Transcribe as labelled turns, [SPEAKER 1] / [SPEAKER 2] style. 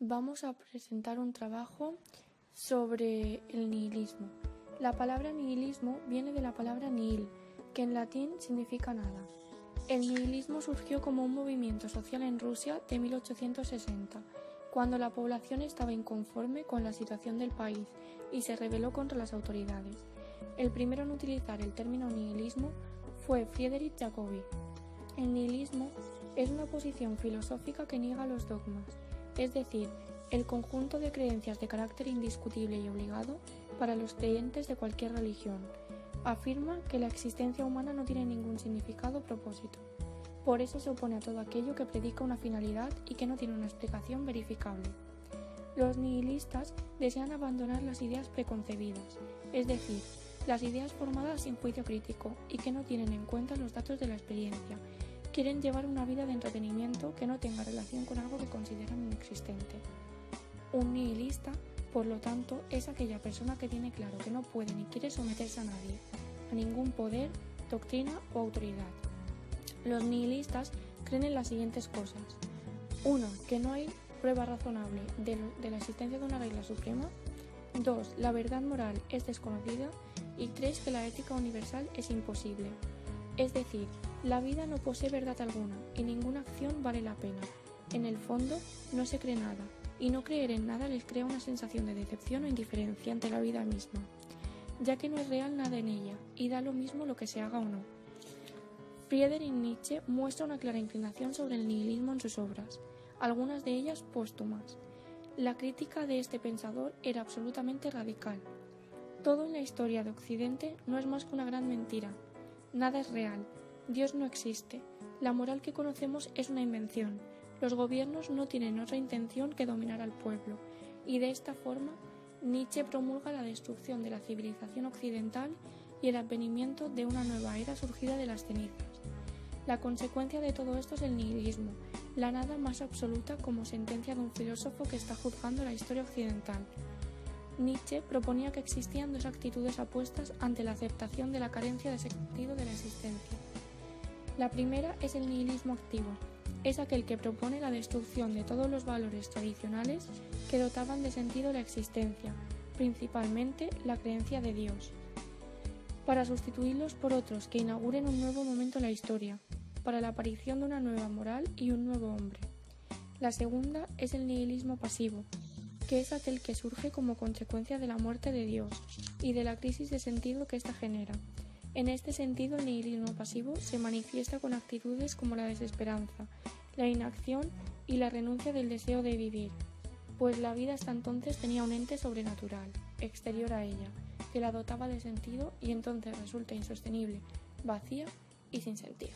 [SPEAKER 1] Vamos a presentar un trabajo sobre el nihilismo. La palabra nihilismo viene de la palabra nihil, que en latín significa nada. El nihilismo surgió como un movimiento social en Rusia de 1860, cuando la población estaba inconforme con la situación del país y se rebeló contra las autoridades. El primero en utilizar el término nihilismo fue Friedrich Jacobi. El nihilismo es una posición filosófica que niega los dogmas, es decir, el conjunto de creencias de carácter indiscutible y obligado para los creyentes de cualquier religión. Afirma que la existencia humana no tiene ningún significado o propósito. Por eso se opone a todo aquello que predica una finalidad y que no tiene una explicación verificable. Los nihilistas desean abandonar las ideas preconcebidas, es decir, las ideas formadas sin juicio crítico y que no tienen en cuenta los datos de la experiencia. Quieren llevar una vida de entretenimiento que no tenga relación con algo que consideran inexistente. Un nihilista, por lo tanto, es aquella persona que tiene claro que no puede ni quiere someterse a nadie, a ningún poder, doctrina o autoridad. Los nihilistas creen en las siguientes cosas. 1. Que no hay prueba razonable de la existencia de una regla suprema. 2. La verdad moral es desconocida. Y 3. Que la ética universal es imposible. Es decir, la vida no posee verdad alguna y ninguna acción vale la pena. En el fondo, no se cree nada, y no creer en nada les crea una sensación de decepción o indiferencia ante la vida misma, ya que no es real nada en ella, y da lo mismo lo que se haga o no. Friedrich Nietzsche muestra una clara inclinación sobre el nihilismo en sus obras, algunas de ellas póstumas. La crítica de este pensador era absolutamente radical. Todo en la historia de Occidente no es más que una gran mentira. Nada es real. Dios no existe. La moral que conocemos es una invención. Los gobiernos no tienen otra intención que dominar al pueblo. Y de esta forma, Nietzsche promulga la destrucción de la civilización occidental y el advenimiento de una nueva era surgida de las cenizas. La consecuencia de todo esto es el nihilismo, la nada más absoluta como sentencia de un filósofo que está juzgando la historia occidental. Nietzsche proponía que existían dos actitudes opuestas ante la aceptación de la carencia de sentido de la existencia. La primera es el nihilismo activo, es aquel que propone la destrucción de todos los valores tradicionales que dotaban de sentido la existencia, principalmente la creencia de Dios, para sustituirlos por otros que inauguren un nuevo momento en la historia, para la aparición de una nueva moral y un nuevo hombre. La segunda es el nihilismo pasivo, que es aquel que surge como consecuencia de la muerte de Dios y de la crisis de sentido que ésta genera. En este sentido, el nihilismo pasivo se manifiesta con actitudes como la desesperanza, la inacción y la renuncia del deseo de vivir, pues la vida hasta entonces tenía un ente sobrenatural, exterior a ella, que la dotaba de sentido y entonces resulta insostenible, vacía y sin sentido.